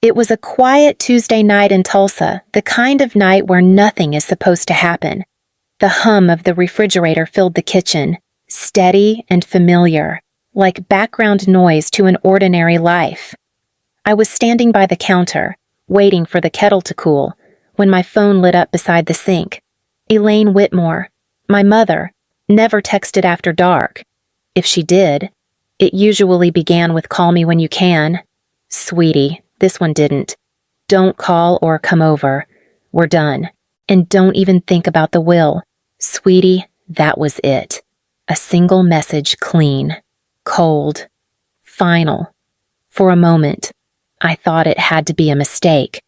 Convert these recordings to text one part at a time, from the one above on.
It was a quiet Tuesday night in Tulsa, the kind of night where nothing is supposed to happen. The hum of the refrigerator filled the kitchen, steady and familiar, like background noise to an ordinary life. I was standing by the counter, waiting for the kettle to cool, when my phone lit up beside the sink. Elaine Whitmore, my mother, never texted after dark. If she did, it usually began with "Call me when you can." "Sweetie, this one didn't. Don't call or come over. We're done. And don't even think about the will. Sweetie, that was it. A single message, clean, cold, final. For a moment, I thought it had to be a mistake.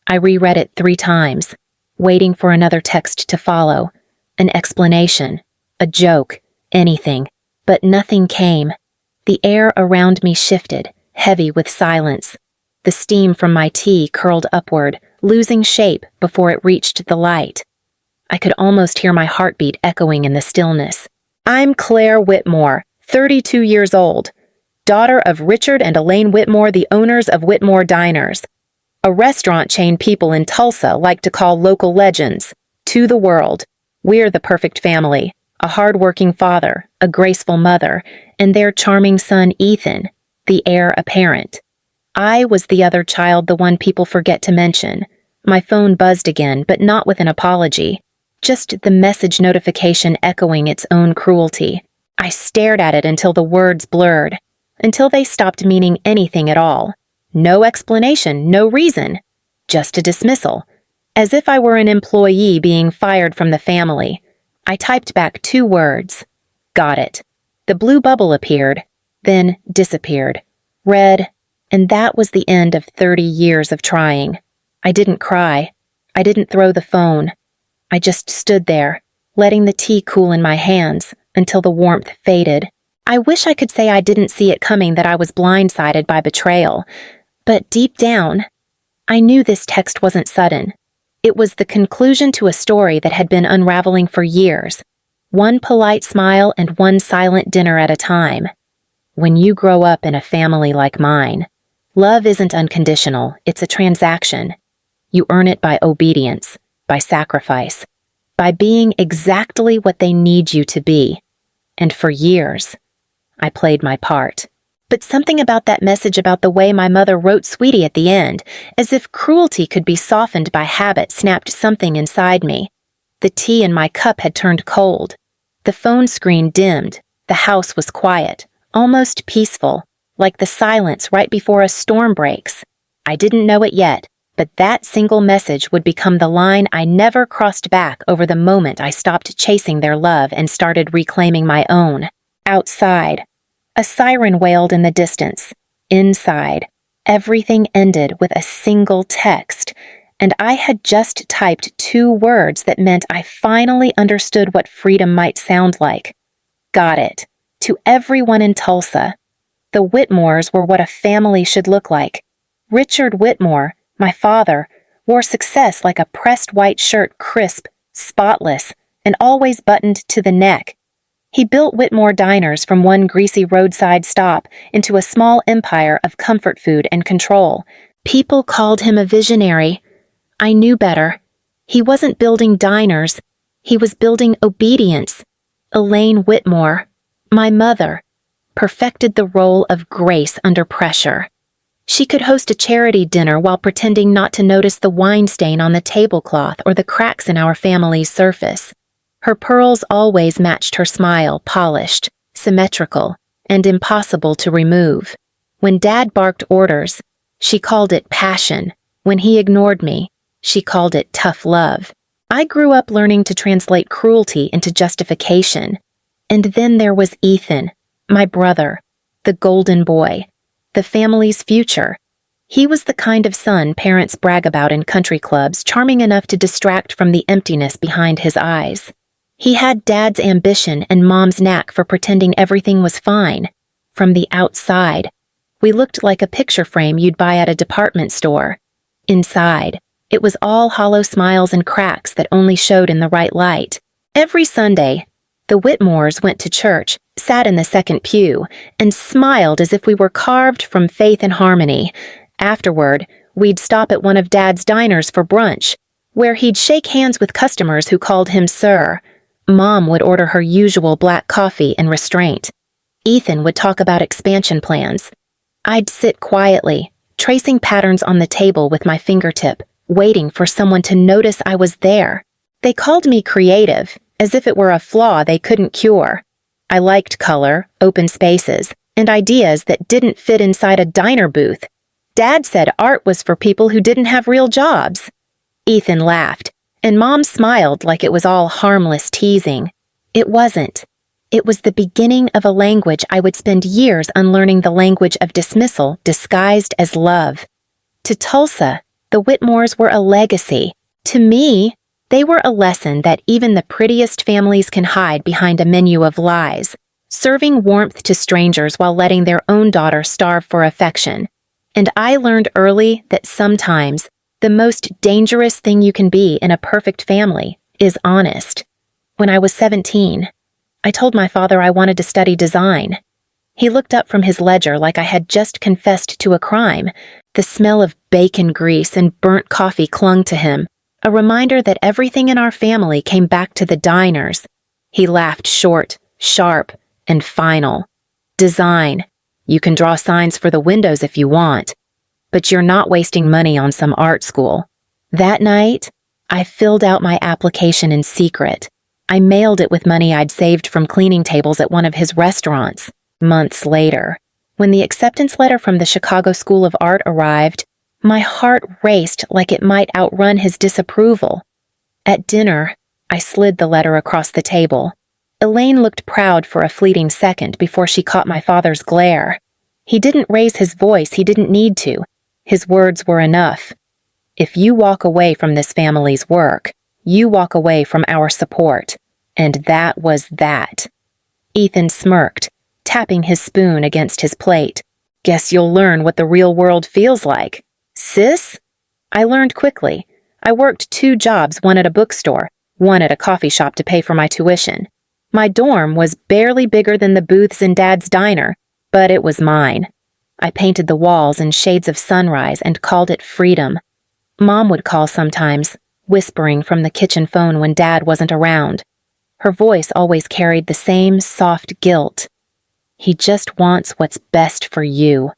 I reread it 3 times, waiting for another text to follow, an explanation, a joke, anything, but nothing came. The air around me shifted, heavy with silence. The steam from my tea curled upward, losing shape before it reached the light. I could almost hear my heartbeat echoing in the stillness. I'm Claire Whitmore, 32 years old, daughter of Richard and Elaine Whitmore, the owners of Whitmore Diners, a restaurant chain people in Tulsa like to call local legends. To the world, we're the perfect family, a hard-working father, a graceful mother, and their charming son Ethan, the heir apparent. I was the other child, the one people forget to mention. My phone buzzed again, but not with an apology. Just the message notification echoing its own cruelty. I stared at it until the words blurred, until they stopped meaning anything at all. No explanation, no reason. Just a dismissal. As if I were an employee being fired from the family. I typed back 2 words. Got it. The blue bubble appeared, then disappeared. Read, and that was the end of 30 years of trying. I didn't cry. I didn't throw the phone. I just stood there, letting the tea cool in my hands until the warmth faded. I wish I could say I didn't see it coming, that I was blindsided by betrayal. But deep down, I knew this text wasn't sudden. It was the conclusion to a story that had been unraveling for years. One polite smile and one silent dinner at a time. When you grow up in a family like mine, love isn't unconditional, it's a transaction. You earn it by obedience, by sacrifice, by being exactly what they need you to be. And for years, I played my part. But something about that message, about the way my mother wrote "Sweetie" at the end, as if cruelty could be softened by habit, snapped something inside me. The tea in my cup had turned cold. The phone screen dimmed. The house was quiet, almost peaceful, like the silence right before a storm breaks. I didn't know it yet, but that single message would become the line I never crossed back over the moment I stopped chasing their love and started reclaiming my own. Outside, a siren wailed in the distance. Inside, everything ended with a single text, and I had just typed 2 words that meant I finally understood what freedom might sound like. Got it. To everyone in Tulsa. The Whitmores were what a family should look like. Richard Whitmore, my father, wore success like a pressed white shirt, crisp, spotless, and always buttoned to the neck. He built Whitmore Diners from one greasy roadside stop into a small empire of comfort food and control. People called him a visionary. I knew better. He wasn't building diners. He was building obedience. Elaine Whitmore, my mother, perfected the role of grace under pressure. She could host a charity dinner while pretending not to notice the wine stain on the tablecloth or the cracks in our family's surface. Her pearls always matched her smile, polished, symmetrical, and impossible to remove. When Dad barked orders, she called it passion. When he ignored me, she called it tough love. I grew up learning to translate cruelty into justification. And then there was Ethan, my brother, the golden boy, the family's future. He was the kind of son parents brag about in country clubs, charming enough to distract from the emptiness behind his eyes. He had Dad's ambition and Mom's knack for pretending everything was fine. From the outside, we looked like a picture frame you'd buy at a department store. Inside, it was all hollow smiles and cracks that only showed in the right light. Every Sunday, the Whitmores went to church, sat in the second pew, and smiled as if we were carved from faith and harmony. Afterward, we'd stop at one of Dad's diners for brunch, where he'd shake hands with customers who called him sir. Mom would order her usual black coffee and restraint. Ethan would talk about expansion plans. I'd sit quietly, tracing patterns on the table with my fingertip, waiting for someone to notice I was there. They called me creative, as if it were a flaw they couldn't cure. I liked color, open spaces, and ideas that didn't fit inside a diner booth. Dad said art was for people who didn't have real jobs. Ethan laughed, and Mom smiled like it was all harmless teasing. It wasn't. It was the beginning of a language I would spend years unlearning, the language of dismissal disguised as love. To Tulsa, the Whitmores were a legacy. To me, they were a lesson that even the prettiest families can hide behind a menu of lies, serving warmth to strangers while letting their own daughter starve for affection. And I learned early that sometimes the most dangerous thing you can be in a perfect family is honest. When I was 17, I told my father I wanted to study design. He looked up from his ledger like I had just confessed to a crime. The smell of bacon grease and burnt coffee clung to him, a reminder that everything in our family came back to the diners. He laughed short, sharp, and final. Design. You can draw signs for the windows if you want, but you're not wasting money on some art school. That night, I filled out my application in secret. I mailed it with money I'd saved from cleaning tables at one of his restaurants. Months later, when the acceptance letter from the Chicago School of Art arrived, my heart raced like it might outrun his disapproval. At dinner, I slid the letter across the table. Elaine looked proud for a fleeting second before she caught my father's glare. He didn't raise his voice, he didn't need to. His words were enough. If you walk away from this family's work, you walk away from our support. And that was that. Ethan smirked, tapping his spoon against his plate. Guess you'll learn what the real world feels like. Sis? I learned quickly. I worked 2 jobs, one at a bookstore, one at a coffee shop to pay for my tuition. My dorm was barely bigger than the booths in Dad's diner, but it was mine. I painted the walls in shades of sunrise and called it freedom. Mom would call sometimes, whispering from the kitchen phone when Dad wasn't around. Her voice always carried the same soft guilt. He just wants what's best for you.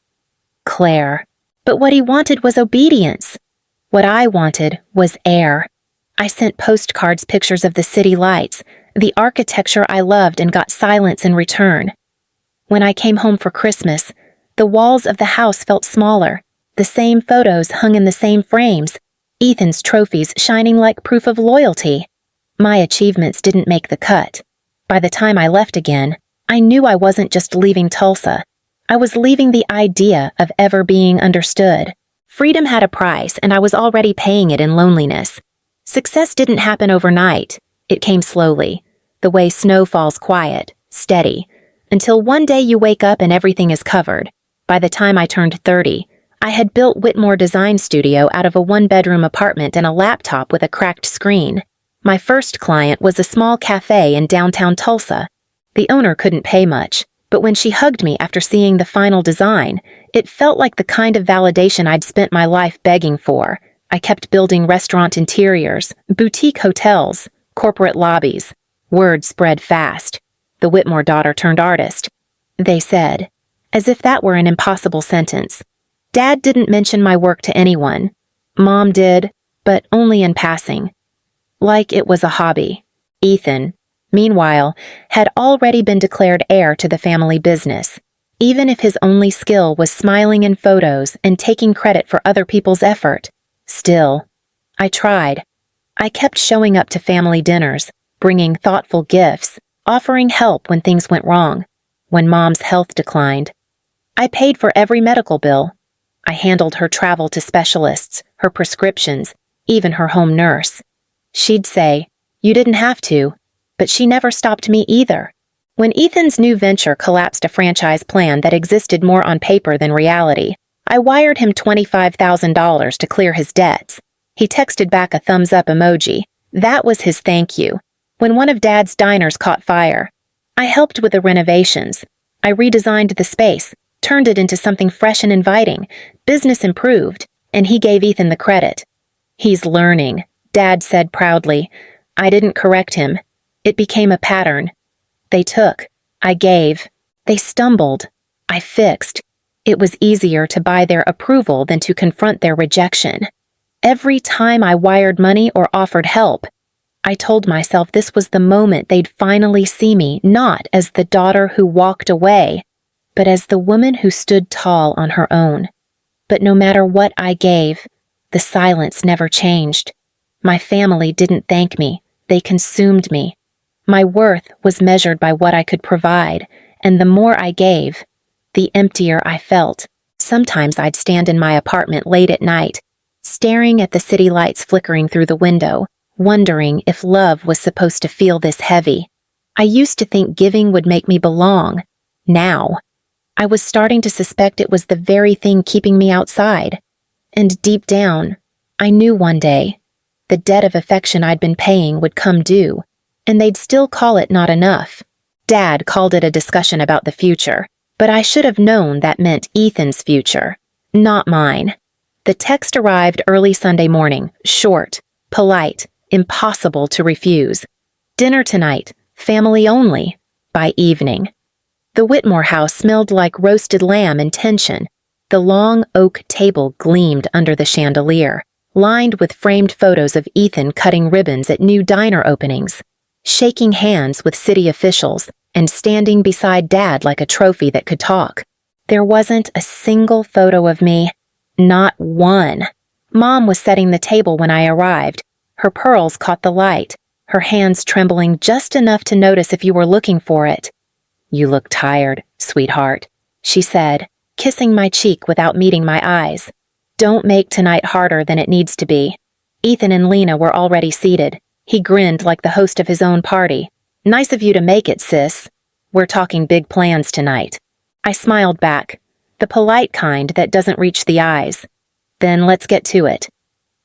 Claire. But what he wanted was obedience. What I wanted was air. I sent postcards, pictures of the city lights, the architecture I loved, and got silence in return. When I came home for Christmas, the walls of the house felt smaller, the same photos hung in the same frames, Ethan's trophies shining like proof of loyalty. My achievements didn't make the cut. By the time I left again, I knew I wasn't just leaving Tulsa. I was leaving the idea of ever being understood. Freedom had a price, and I was already paying it in loneliness. Success didn't happen overnight. It came slowly, the way snow falls quiet, steady, until one day you wake up and everything is covered. By the time I turned 30, I had built Whitmore Design Studio out of a 1-bedroom apartment and a laptop with a cracked screen. My first client was a small cafe in downtown Tulsa. The owner couldn't pay much, but when she hugged me after seeing the final design, it felt like the kind of validation I'd spent my life begging for. I kept building restaurant interiors, boutique hotels, corporate lobbies. Word spread fast. The Whitmore daughter turned artist. They said, as if that were an impossible sentence. Dad didn't mention my work to anyone. Mom did, but only in passing. Like it was a hobby. Ethan, meanwhile, had already been declared heir to the family business, even if his only skill was smiling in photos and taking credit for other people's effort. Still, I tried. I kept showing up to family dinners, bringing thoughtful gifts, offering help when things went wrong, when Mom's health declined. I paid for every medical bill. I handled her travel to specialists, her prescriptions, even her home nurse. She'd say, "You didn't have to," but she never stopped me either. When Ethan's new venture collapsed a franchise plan that existed more on paper than reality, I wired him $25,000 to clear his debts. He texted back a thumbs-up emoji. That was his thank you. When one of Dad's diners caught fire, I helped with the renovations. I redesigned the space, turned it into something fresh and inviting. Business improved. and he gave Ethan the credit. "He's learning," Dad said proudly. I didn't correct him. It became a pattern. They took. I gave. They stumbled. I fixed. It was easier to buy their approval than to confront their rejection. Every time I wired money or offered help, I told myself this was the moment they'd finally see me, not as the daughter who walked away, but as the woman who stood tall on her own. But no matter what I gave, the silence never changed. My family didn't thank me. They consumed me. My worth was measured by what I could provide, and the more I gave, the emptier I felt. Sometimes I'd stand in my apartment late at night, staring at the city lights flickering through the window, wondering if love was supposed to feel this heavy. I used to think giving would make me belong. Now, I was starting to suspect it was the very thing keeping me outside. And deep down, I knew one day, the debt of affection I'd been paying would come due, and they'd still call it not enough. Dad called it a discussion about the future, but I should have known that meant Ethan's future, not mine. The text arrived early Sunday morning, short, polite, impossible to refuse. "Dinner tonight, family only," by evening. The Whitmore house smelled like roasted lamb and tension. The long oak table gleamed under the chandelier, lined with framed photos of Ethan cutting ribbons at new diner openings, shaking hands with city officials, and standing beside Dad like a trophy that could talk. There wasn't a single photo of me. Not one. Mom was setting the table when I arrived. Her pearls caught the light, her hands trembling just enough to notice if you were looking for it. "You look tired, sweetheart," she said, kissing my cheek without meeting my eyes. "Don't make tonight harder than it needs to be." Ethan and Lena were already seated. He grinned like the host of his own party. "Nice of you to make it, sis. We're talking big plans tonight." I smiled back, the polite kind that doesn't reach the eyes. "Then let's get to it."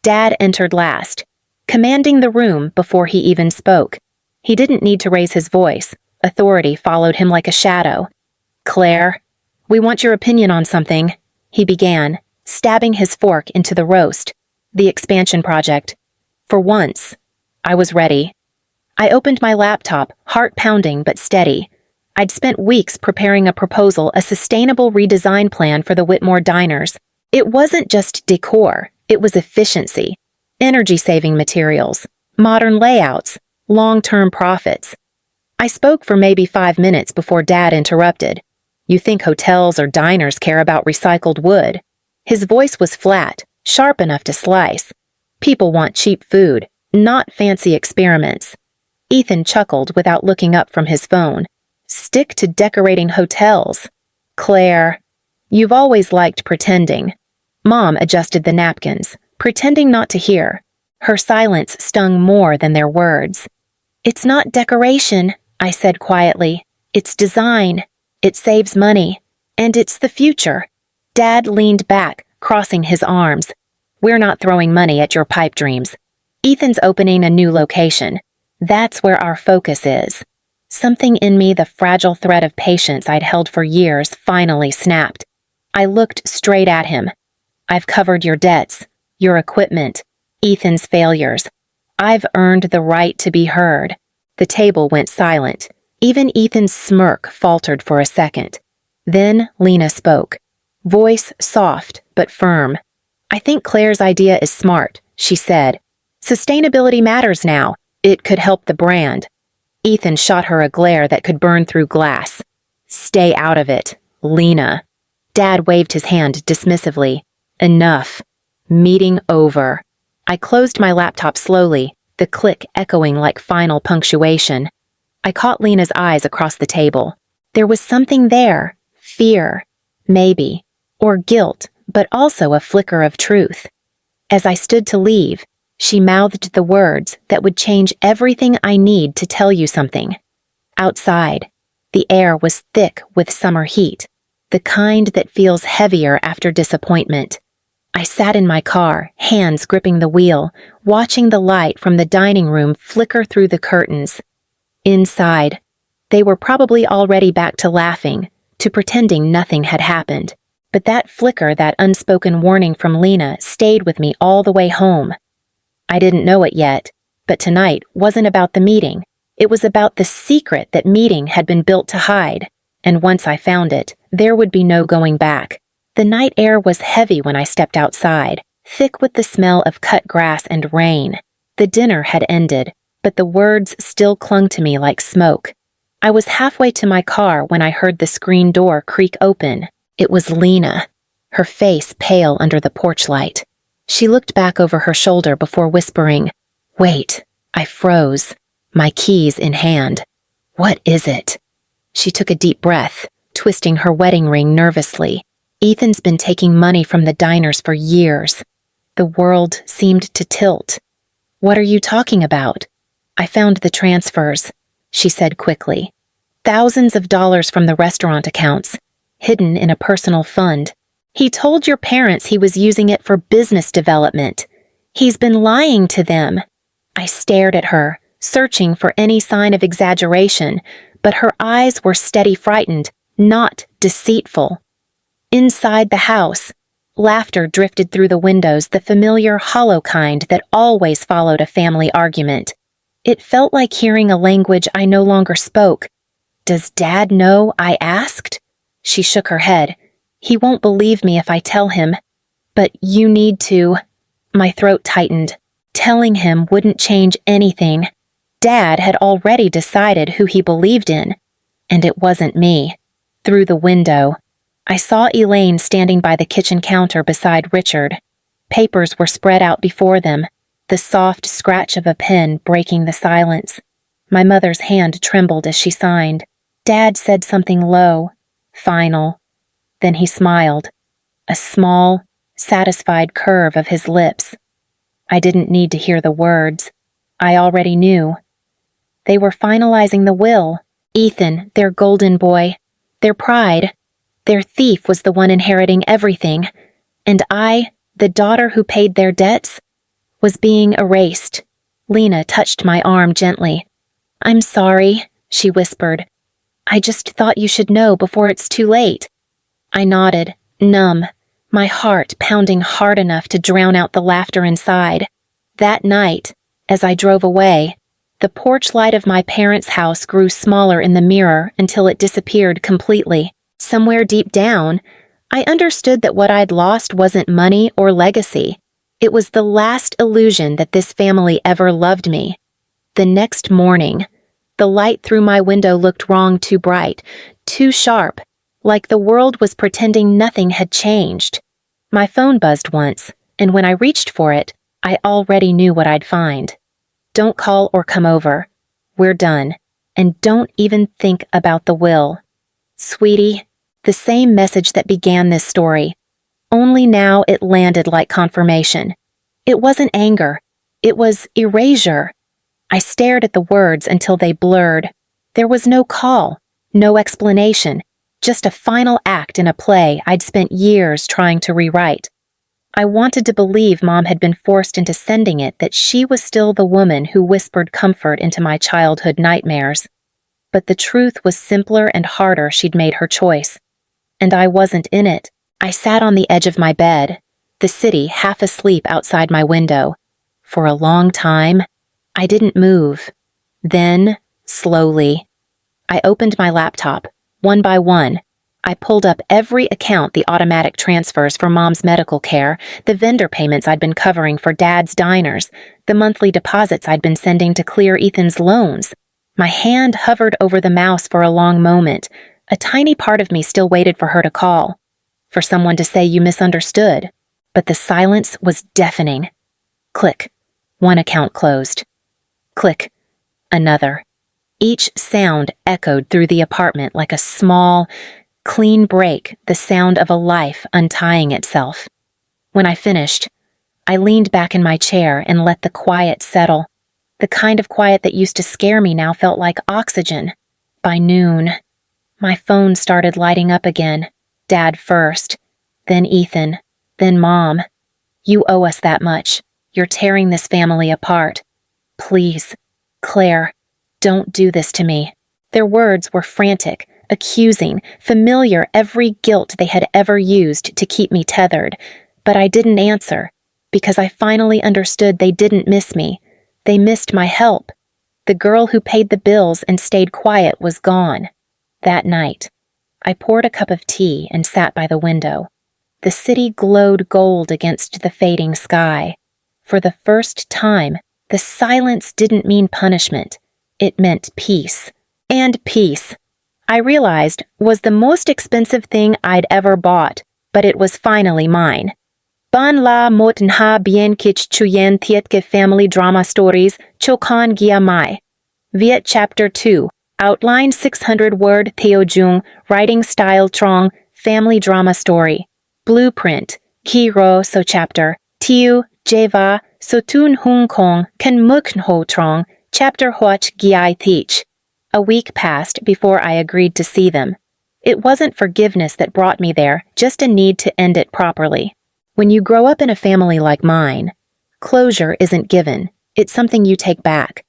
Dad entered last, commanding the room before he even spoke. He didn't need to raise his voice. Authority followed him like a shadow. "Claire, we want your opinion on something," he began, stabbing his fork into the roast. "The expansion project." For once, I was ready. I opened my laptop, heart pounding but steady. I'd spent weeks preparing a proposal, a sustainable redesign plan for the Whitmore diners. It wasn't just decor, it was efficiency, energy-saving materials, modern layouts, long-term profits. I spoke for maybe 5 minutes before Dad interrupted. "You think hotels or diners care about recycled wood?" His voice was flat, sharp enough to slice. "People want cheap food, not fancy experiments." Ethan chuckled without looking up from his phone. "Stick to decorating hotels." "Claire, you've always liked pretending." Mom adjusted the napkins, pretending not to hear. Her silence stung more than their words. "It's not decoration," I said quietly. "It's design. It saves money. And it's the future." Dad leaned back, crossing his arms. "We're not throwing money at your pipe dreams. Ethan's opening a new location. That's where our focus is." Something in me, the fragile thread of patience I'd held for years, finally snapped. I looked straight at him. "I've covered your debts, your equipment, Ethan's failures. I've earned the right to be heard." The table went silent. Even Ethan's smirk faltered for a second. Then Lena spoke. Voice soft but firm. "I think Claire's idea is smart," she said. "Sustainability matters now. It could help the brand." Ethan shot her a glare that could burn through glass. "Stay out of it, Lena." Dad waved his hand dismissively. "Enough. Meeting over." I closed my laptop slowly, the click echoing like final punctuation. I caught Lena's eyes across the table. There was something there. Fear, maybe, or guilt, but also a flicker of truth. As I stood to leave, she mouthed the words that would change everything I need to tell you something. Outside, the air was thick with summer heat, the kind that feels heavier after disappointment. I sat in my car, hands gripping the wheel, watching the light from the dining room flicker through the curtains. Inside, they were probably already back to laughing, to pretending nothing had happened. But that flicker, that unspoken warning from Lena, stayed with me all the way home. I didn't know it yet, but tonight wasn't about the meeting. It was about the secret that meeting had been built to hide, and once I found it, there would be no going back. The night air was heavy when I stepped outside, thick with the smell of cut grass and rain. The dinner had ended, but the words still clung to me like smoke. I was halfway to my car when I heard the screen door creak open. It was Lena, her face pale under the porch light. She looked back over her shoulder before whispering, "Wait." I froze, my keys in hand. "What is it?" She took a deep breath, twisting her wedding ring nervously. Ethan's been taking money from the diners for years. The world seemed to tilt. "What are you talking about?" "I found the transfers," she said quickly. "Thousands of dollars from the restaurant accounts, hidden in a personal fund. He told your parents he was using it for business development. He's been lying to them." I stared at her, searching for any sign of exaggeration, but her eyes were steady frightened, not deceitful. Inside the house, laughter drifted through the windows, the familiar, hollow kind that always followed a family argument. It felt like hearing a language I no longer spoke. "Does Dad know?" I asked. She shook her head. "He won't believe me if I tell him. But you need to." My throat tightened. Telling him wouldn't change anything. Dad had already decided who he believed in, and it wasn't me. Through the window, I saw Elaine standing by the kitchen counter beside Richard. Papers were spread out before them, the soft scratch of a pen breaking the silence. My mother's hand trembled as she signed. Dad said something low, final. Then he smiled, a small, satisfied curve of his lips. I didn't need to hear the words. I already knew. They were finalizing the will. Ethan, their golden boy, their pride. Their thief was the one inheriting everything. And I, the daughter who paid their debts, was being erased. Lena touched my arm gently. "I'm sorry," she whispered. "I just thought you should know before it's too late." I nodded, numb, my heart pounding hard enough to drown out the laughter inside. That night, as I drove away, the porch light of my parents' house grew smaller in the mirror until it disappeared completely. Somewhere deep down, I understood that what I'd lost wasn't money or legacy. It was the last illusion that this family ever loved me. The next morning, the light through my window looked wrong, too bright, too sharp, like the world was pretending nothing had changed. My phone buzzed once, and when I reached for it, I already knew what I'd find. "Don't call or come over. We're done. And don't even think about the will." Sweetie, the same message that began this story. Only now it landed like confirmation. It wasn't anger. It was erasure. I stared at the words until they blurred. There was no call, no explanation, just a final act in a play I'd spent years trying to rewrite. I wanted to believe Mom had been forced into sending it, that she was still the woman who whispered comfort into my childhood nightmares. But the truth was simpler and harder. She'd made her choice. And I wasn't in it. I sat on the edge of my bed, the city half asleep outside my window. For a long time, I didn't move. Then, slowly, I opened my laptop, one by one. I pulled up every account, the automatic transfers for Mom's medical care, the vendor payments I'd been covering for Dad's diners, the monthly deposits I'd been sending to clear Ethan's loans. My hand hovered over the mouse for a long moment. A tiny part of me still waited for her to call, for someone to say you misunderstood. But the silence was deafening. Click. One account closed. Click. Another. Each sound echoed through the apartment like a small, clean break, the sound of a life untying itself. When I finished, I leaned back in my chair and let the quiet settle. The kind of quiet that used to scare me now felt like oxygen. By noon, my phone started lighting up again. Dad first, then Ethan, then Mom. "You owe us that much. You're tearing this family apart. Please, Claire, don't do this to me." Their words were frantic, accusing, familiar every guilt they had ever used to keep me tethered. But I didn't answer, because I finally understood they didn't miss me. They missed my help. The girl who paid the bills and stayed quiet was gone. That night, I poured a cup of tea and sat by the window. The city glowed gold against the fading sky. For the first time, the silence didn't mean punishment. It meant peace. And peace, I realized, was the most expensive thing I'd ever bought, but it was finally mine. Ban la mot nha bien kich chuyen thiet ke family drama stories chokan gia mai. Viet Chapter 2, Outline 600-word Theo Jung, Writing Style Trong, Family Drama Story. Blueprint, Ki Ro So Chapter, Tiu, Jeva, Sotun Hung Kong, Ken Mukn Ho Trong, Chapter Huach Giai Thich. A week passed before I agreed to see them. It wasn't forgiveness that brought me there, just a need to end it properly. When you grow up in a family like mine, closure isn't given, it's something you take back.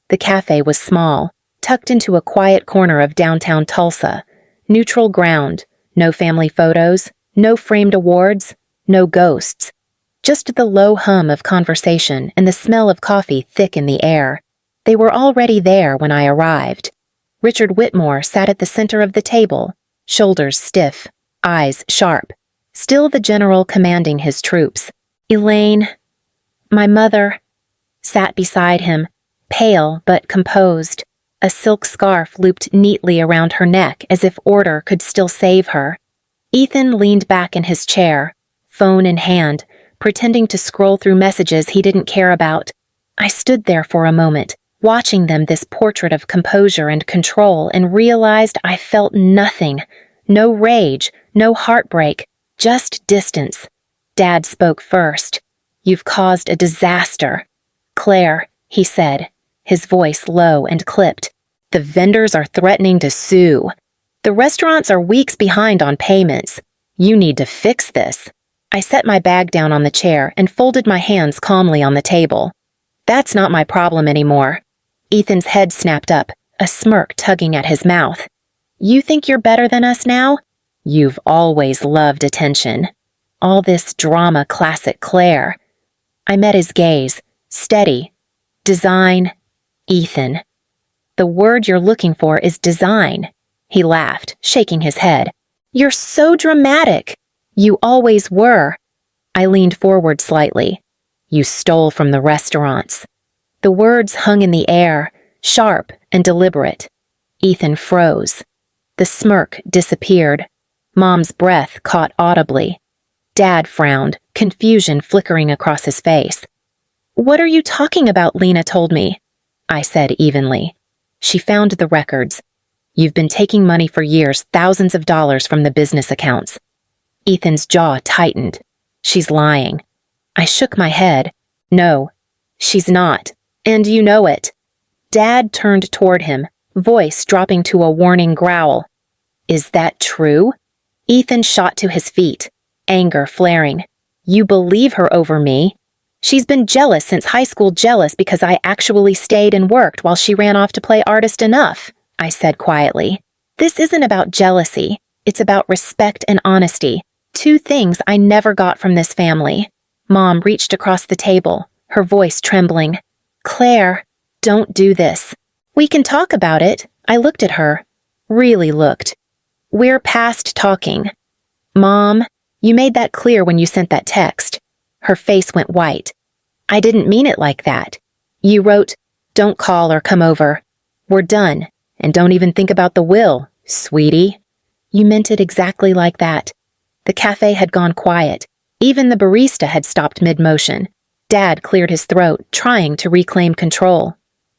The cafe was small, tucked into a quiet corner of downtown Tulsa. Neutral ground, no family photos, no framed awards, no ghosts. Just the low hum of conversation and the smell of coffee thick in the air. They were already there when I arrived. Richard Whitmore sat at the center of the table, shoulders stiff, eyes sharp. Still the general commanding his troops. Elaine, my mother, sat beside him, pale but composed, a silk scarf looped neatly around her neck as if order could still save her. Ethan leaned back in his chair, phone in hand, pretending to scroll through messages he didn't care about. I stood there for a moment, watching them, this portrait of composure and control, and realized I felt nothing. No rage, no heartbreak, just distance. Dad spoke first. You've caused a disaster. Claire, he said, his voice low and clipped. The vendors are threatening to sue. The restaurants are weeks behind on payments. You need to fix this. I set my bag down on the chair and folded my hands calmly on the table. That's not my problem anymore. Ethan's head snapped up, a smirk tugging at his mouth. You think you're better than us now? You've always loved attention. All this drama classic Claire. I met his gaze, steady. Design. Ethan. The word you're looking for is design. He laughed, shaking his head. You're so dramatic. You always were. I leaned forward slightly. You stole from the restaurants. The words hung in the air, sharp and deliberate. Ethan froze. The smirk disappeared. Mom's breath caught audibly. Dad frowned, confusion flickering across his face. What are you talking about, Lena told me, I said evenly. She found the records. You've been taking money for years, thousands of dollars from the business accounts. Ethan's jaw tightened. She's lying. I shook my head. No, she's not. And you know it. Dad turned toward him, voice dropping to a warning growl. Is that true? Ethan shot to his feet, anger flaring. You believe her over me. She's been jealous since high school, jealous because I actually stayed and worked while she ran off to play artist enough, I said quietly. This isn't about jealousy. It's about respect and honesty. Two things I never got from this family. Mom reached across the table, her voice trembling. Claire, don't do this. We can talk about it. I looked at her. Really looked. We're past talking. Mom, you made that clear when you sent that text. Her face went white. I didn't mean it like that. You wrote, don't call or come over. We're done, and don't even think about the will, sweetie. You meant it exactly like that. The cafe had gone quiet. Even the barista had stopped mid-motion. Dad cleared his throat, trying to reclaim control.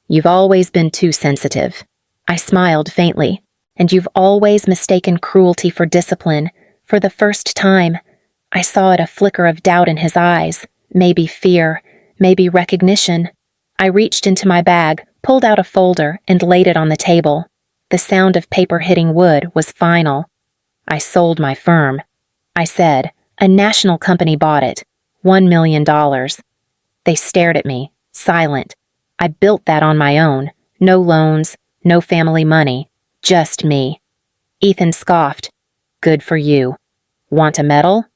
You've always been too sensitive. I smiled faintly. And you've always mistaken cruelty for discipline. For the first time, I saw it, a flicker of doubt in his eyes, maybe fear, maybe recognition. I reached into my bag, pulled out a folder, and laid it on the table. The sound of paper hitting wood was final. I sold my firm. I said, a national company bought it. $1 million. They stared at me, silent. I built that on my own. No loans, no family money. Just me. Ethan scoffed. Good for you. Want a medal?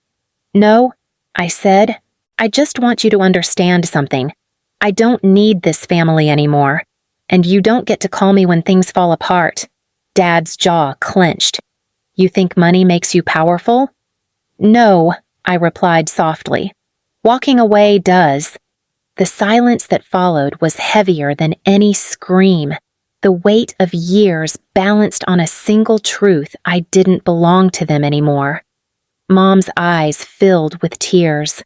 No, I said. I just want you to understand something. I don't need this family anymore. And you don't get to call me when things fall apart. Dad's jaw clenched. You think money makes you powerful? No, I replied softly. Walking away does. The silence that followed was heavier than any scream, the weight of years balanced on a single truth: I didn't belong to them anymore. Mom's eyes filled with tears.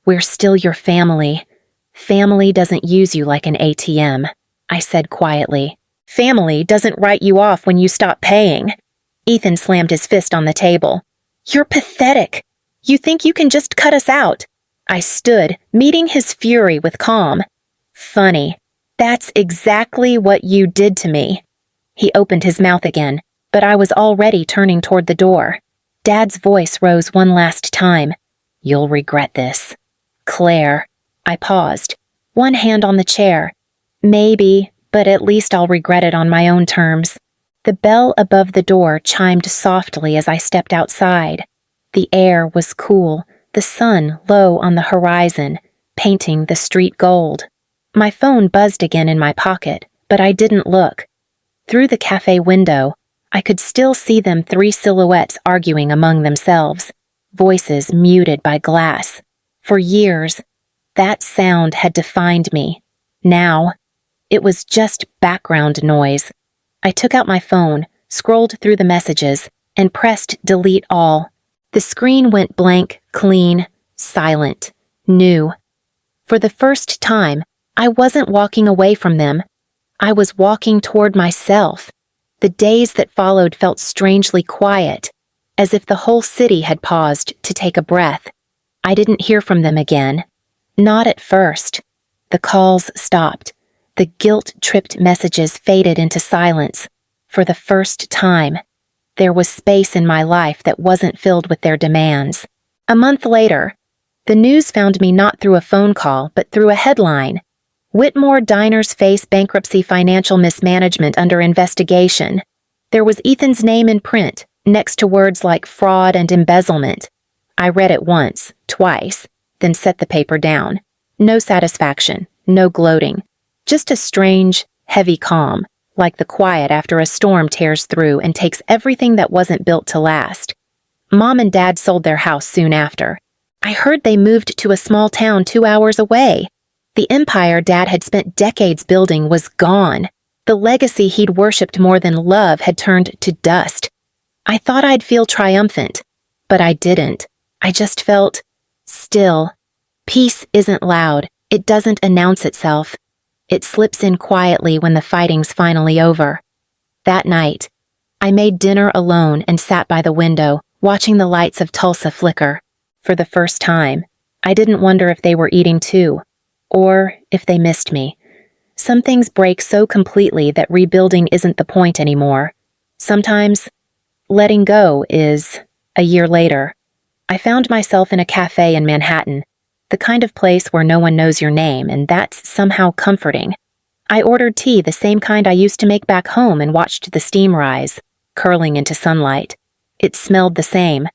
We're still your family. Family doesn't use you like an ATM, I said quietly. Family doesn't write you off when you stop paying. Ethan slammed his fist on the table. You're pathetic. You think you can just cut us out? I stood, meeting his fury with calm. Funny. That's exactly what you did to me. He opened his mouth again, but I was already turning toward the door. Dad's voice rose one last time. You'll regret this. Claire. I paused, one hand on the chair. Maybe, but at least I'll regret it on my own terms. The bell above the door chimed softly as I stepped outside. The air was cool, the sun low on the horizon, painting the street gold. My phone buzzed again in my pocket, but I didn't look. Through the cafe window, I could still see them, 3 silhouettes arguing among themselves, voices muted by glass. For years, that sound had defined me. Now, it was just background noise. I took out my phone, scrolled through the messages, and pressed delete all. The screen went blank, clean, silent, new. For the first time, I wasn't walking away from them. I was walking toward myself. The days that followed felt strangely quiet, as if the whole city had paused to take a breath. I didn't hear from them again. Not at first. The calls stopped. The guilt-tripped messages faded into silence. For the first time, there was space in my life that wasn't filled with their demands. A month later, the news found me not through a phone call, but through a headline. Whitmore Diners face bankruptcy, financial mismanagement under investigation. There was Ethan's name in print, next to words like fraud and embezzlement. I read it once, twice, then set the paper down. No satisfaction, no gloating. Just a strange, heavy calm, like the quiet after a storm tears through and takes everything that wasn't built to last. Mom and Dad sold their house soon after. I heard they moved to a small town 2 hours away. The empire Dad had spent decades building was gone. The legacy he'd worshipped more than love had turned to dust. I thought I'd feel triumphant, but I didn't. I just felt still. Peace isn't loud. It doesn't announce itself. It slips in quietly when the fighting's finally over. That night, I made dinner alone and sat by the window, watching the lights of Tulsa flicker. For the first time, I didn't wonder if they were eating too, or if they missed me. Some things break so completely that rebuilding isn't the point anymore. Sometimes, letting go is. A year later, I found myself in a cafe in Manhattan, the kind of place where no one knows your name, and that's somehow comforting. I ordered tea, the same kind I used to make back home, and watched the steam rise, curling into sunlight. It smelled the same,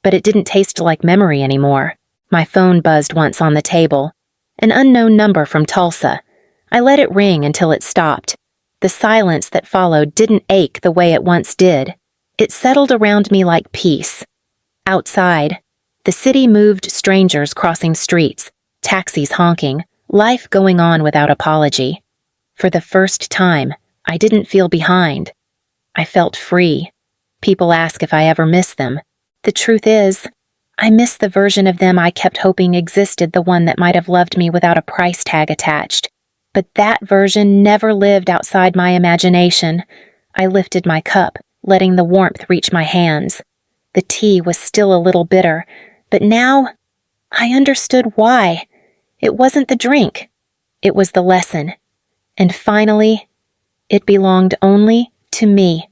but it didn't taste like memory anymore. My phone buzzed once on the table. An unknown number from Tulsa. I let it ring until it stopped. The silence that followed didn't ache the way it once did. It settled around me like peace. Outside, the city moved, strangers crossing streets, taxis honking, life going on without apology. For the first time, I didn't feel behind. I felt free. People ask if I ever miss them. The truth is, I miss the version of them I kept hoping existed, the one that might have loved me without a price tag attached. But that version never lived outside my imagination. I lifted my cup, letting the warmth reach my hands. The tea was still a little bitter, but now I understood why. It wasn't the drink. It was the lesson. And finally, it belonged only to me.